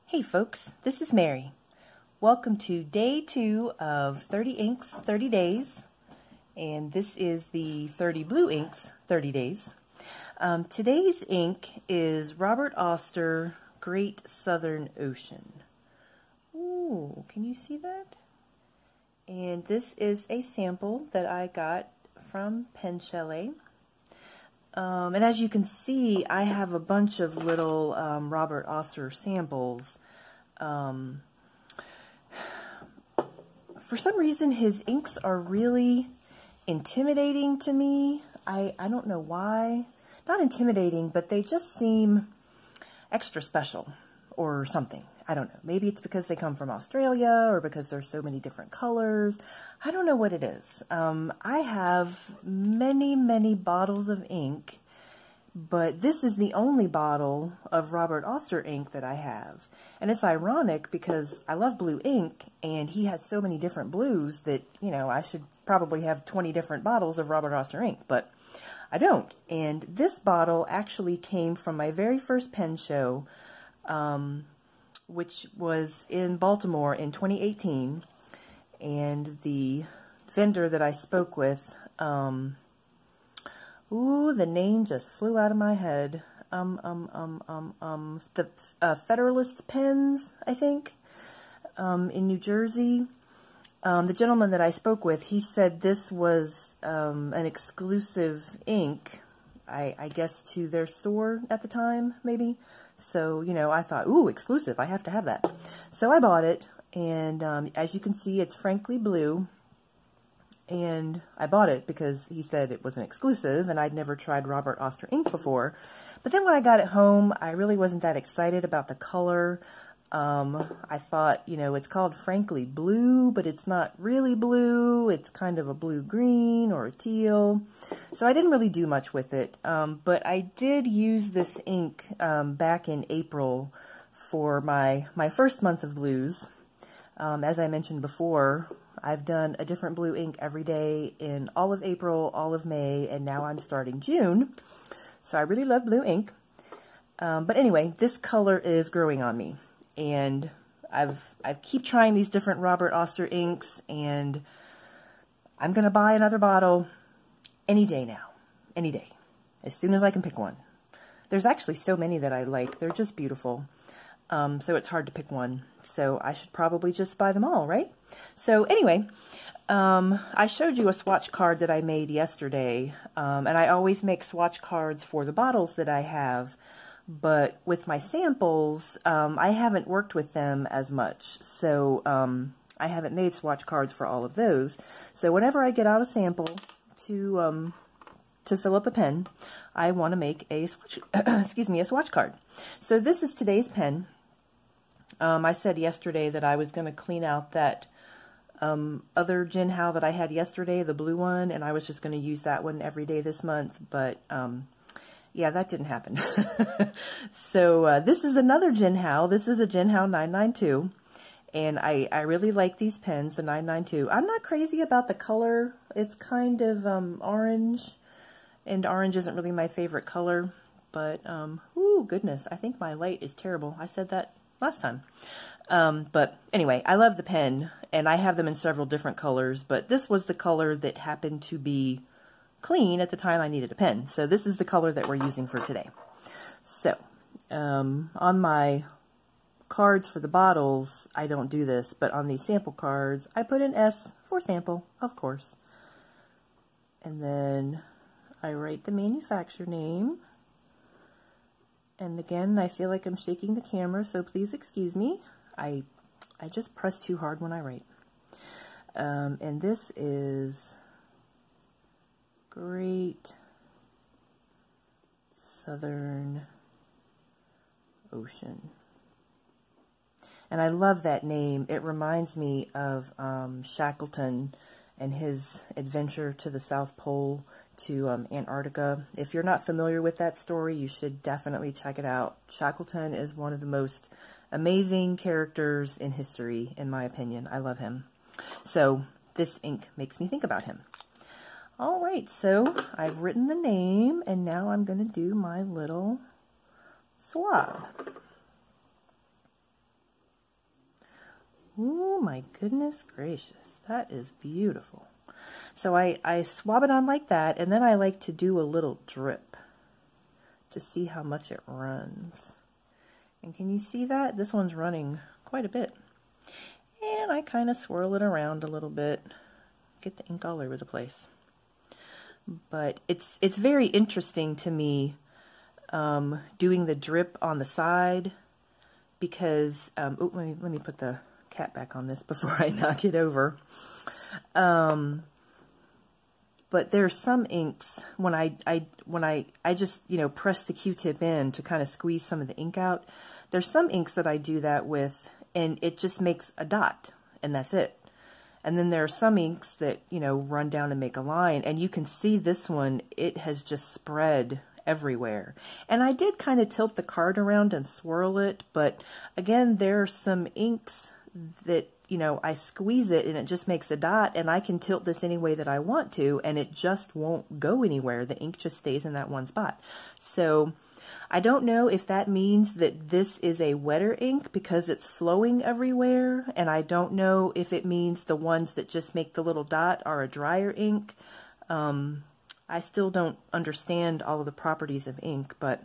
Hey folks, this is Mary. Welcome to day 2 of 30 Inks, 30 Days, and this is the 30 Blue Inks, 30 Days. Today's ink is Robert Oster, Great Southern Ocean. Ooh, can you see that? And this is a sample that I got from Pen Chalet. And as you can see, I have a bunch of little Robert Oster samples. For some reason, his inks are really intimidating to me. I don't know why. Not intimidating, but they just seem extra special or something. I don't know. Maybe it's because they come from Australia or because there's so many different colors. I don't know what it is. I have many bottles of ink, but this is the only bottle of Robert Oster ink that I have. And it's ironic because I love blue ink, and he has so many different blues that, you know, I should probably have 20 different bottles of Robert Oster ink, but I don't. And this bottle actually came from my very first pen show, which was in Baltimore in 2018. And the vendor that I spoke with, ooh, the name just flew out of my head. The Federalist Pens, I think, in New Jersey. The gentleman that I spoke with, he said this was an exclusive ink, I guess, to their store at the time, maybe. So, you know, I thought, ooh, exclusive, I have to have that. So I bought it, and as you can see, it's frankly blue. And I bought it because he said it was an exclusive, and I'd never tried Robert Oster ink before. But then when I got it home, I really wasn't that excited about the color. I thought, you know, it's called frankly blue, but it's not really blue. It's kind of a blue-green or a teal. So I didn't really do much with it. But I did use this ink back in April for my first month of blues. As I mentioned before, I've done a different blue ink every day in all of April, all of May, and now I'm starting June. So I really love blue ink. But anyway, this color is growing on me. And I keep trying these different Robert Oster inks, and I'm going to buy another bottle any day now. Any day. As soon as I can pick one. There's actually so many that I like. They're just beautiful. So it's hard to pick one. So I should probably just buy them all, right? So anyway, I showed you a swatch card that I made yesterday. And I always make swatch cards for the bottles that I have. But with my samples, I haven't worked with them as much. So I haven't made swatch cards for all of those. So whenever I get out a sample to fill up a pen, I want to make a swatch, excuse me, a swatch card. So this is today's pen. I said yesterday that I was going to clean out that other Jinhao that I had yesterday, the blue one, and I was just going to use that one every day this month, but yeah, that didn't happen. So this is another Jinhao. This is a Jinhao 992, and I really like these pens, the 992. I'm not crazy about the color. It's kind of orange, and orange isn't really my favorite color, but ooh, goodness, I think my light is terrible. I said that last time. But anyway, I love the pen, and I have them in several different colors, but this was the color that happened to be clean at the time I needed a pen. So this is the color that we're using for today. So, on my cards for the bottles, I don't do this, but on these sample cards, I put an S for sample, of course. And then I write the manufacturer name. And again, I feel like I'm shaking the camera, so please excuse me. I just press too hard when I write. And this is Great Southern Ocean. And I love that name. It reminds me of Shackleton and his adventure to the South Pole, to Antarctica. If you're not familiar with that story, you should definitely check it out. Shackleton is one of the most amazing characters in history, in my opinion. I love him. So this ink makes me think about him. All right, so I've written the name, and now I'm going to do my little swab. Oh my goodness gracious, that is beautiful. So I swab it on like that, and then I like to do a little drip to see how much it runs. And can you see that? This one's running quite a bit. And I kind of swirl it around a little bit, get the ink all over the place. But it's very interesting to me doing the drip on the side because, oh, let me put the cap back on this before I knock it over. But there's some inks when I just, you know, press the Q-tip in to kind of squeeze some of the ink out. There's some inks that I do that with, and it just makes a dot, and that's it. And then there are some inks that, you know, run down and make a line, and you can see this one, it has just spread everywhere. And I did kind of tilt the card around and swirl it, but again, there are some inks that, you know, I squeeze it and it just makes a dot, and I can tilt this any way that I want to, and it just won't go anywhere. The ink just stays in that one spot. So I don't know if that means that this is a wetter ink because it's flowing everywhere, and I don't know if it means the ones that just make the little dot are a drier ink. I still don't understand all of the properties of ink, but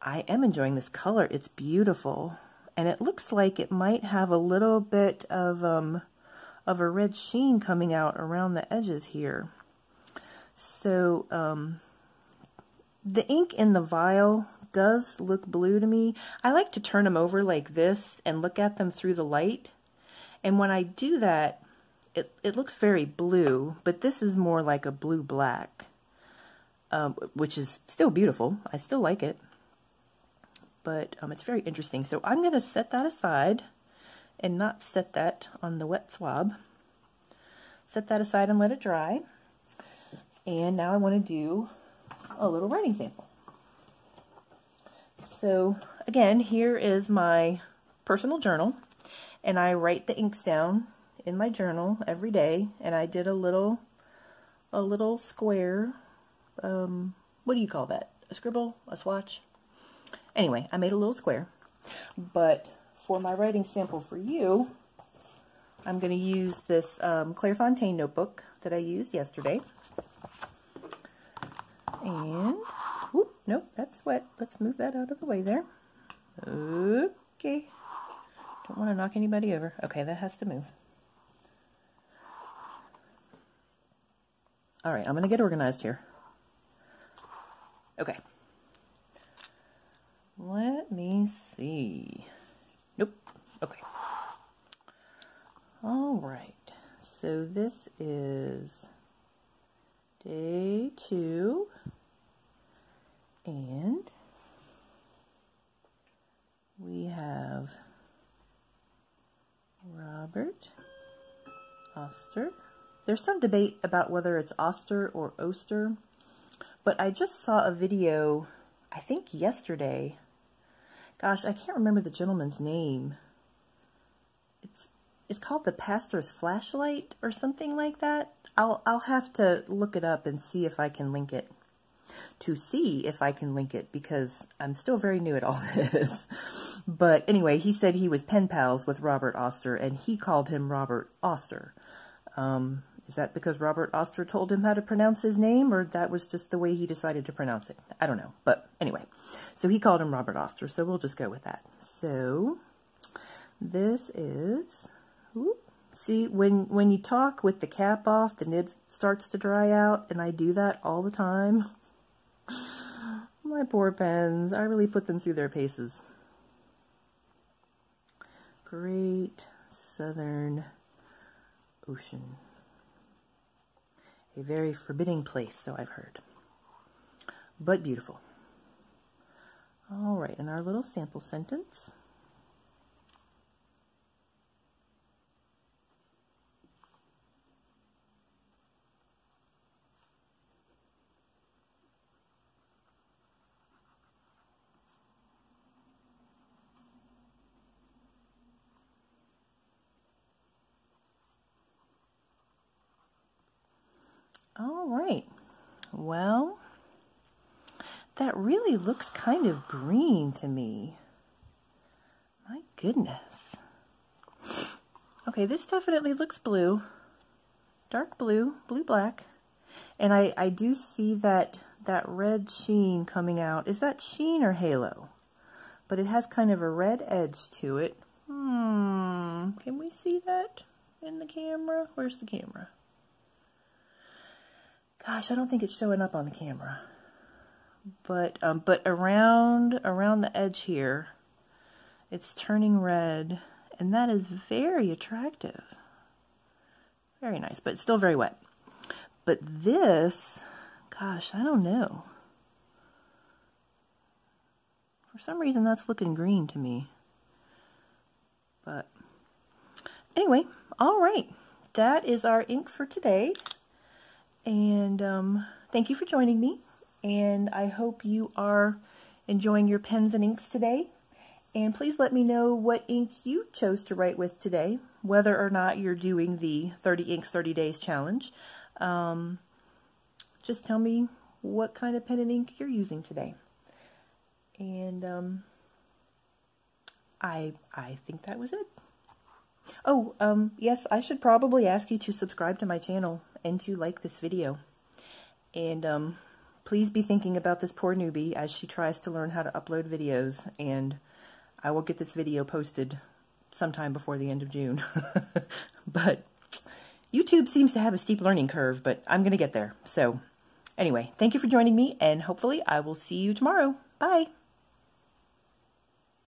I am enjoying this color. It's beautiful. And it looks like it might have a little bit of a red sheen coming out around the edges here. So the ink in the vial does look blue to me. I like to turn them over like this and look at them through the light. And when I do that, it looks very blue, but this is more like a blue-black, which is still beautiful. I still like it. But it's very interesting. So I'm going to set that aside and not set that on the wet swab. Set that aside and let it dry. And now I want to do a little writing sample. So again, here is my personal journal, and I write the inks down in my journal every day, and I did a little square, what do you call that? A scribble? A swatch? Anyway, I made a little square, but for my writing sample for you, I'm going to use this Clairefontaine notebook that I used yesterday. And, whoop, nope, that's wet. Let's move that out of the way there. Okay. Don't want to knock anybody over. Okay, that has to move. All right, I'm going to get organized here. Okay. Let me see. Nope. Okay. All right. So this is day 2. And we have Robert Oster. There's some debate about whether it's Oster or Oster, but I just saw a video, I think yesterday. Gosh, I can't remember the gentleman's name. It's called The Pastor's Flashlight or something like that. I'll have to look it up and see if I can link it. Because I'm still very new at all this. But anyway, he said he was pen pals with Robert Oster, and he called him Robert Oster. Is that because Robert Oster told him how to pronounce his name, or that was just the way he decided to pronounce it? I don't know. But anyway, so he called him Robert Oster, so we'll just go with that. So this is, whoop, see, when you talk with the cap off, the nib starts to dry out, and I do that all the time. My poor pens, I really put them through their paces. Great Southern Ocean. A very forbidding place, so I've heard. But beautiful. All right, and our little sample sentence. All right, well, that really looks kind of green to me. My goodness. Okay, this definitely looks blue. Dark blue, blue-black. And I do see that red sheen coming out. Is that sheen or halo? But it has kind of a red edge to it. Can we see that in the camera? Where's the camera? Gosh, I don't think it's showing up on the camera. But around the edge here, it's turning red, and that is very attractive. Very nice, but it's still very wet. But this, gosh, I don't know. For some reason, that's looking green to me. But anyway, all right. That is our ink for today. And thank you for joining me. And I hope you are enjoying your pens and inks today. And please let me know what ink you chose to write with today, whether or not you're doing the 30 Inks 30 Days challenge. Just tell me what kind of pen and ink you're using today. And I think that was it. Oh, yes, I should probably ask you to subscribe to my channel and to like this video. And please be thinking about this poor newbie as she tries to learn how to upload videos, and I will get this video posted sometime before the end of June. But YouTube seems to have a steep learning curve, but I'm going to get there. So anyway, thank you for joining me, and hopefully I will see you tomorrow. Bye!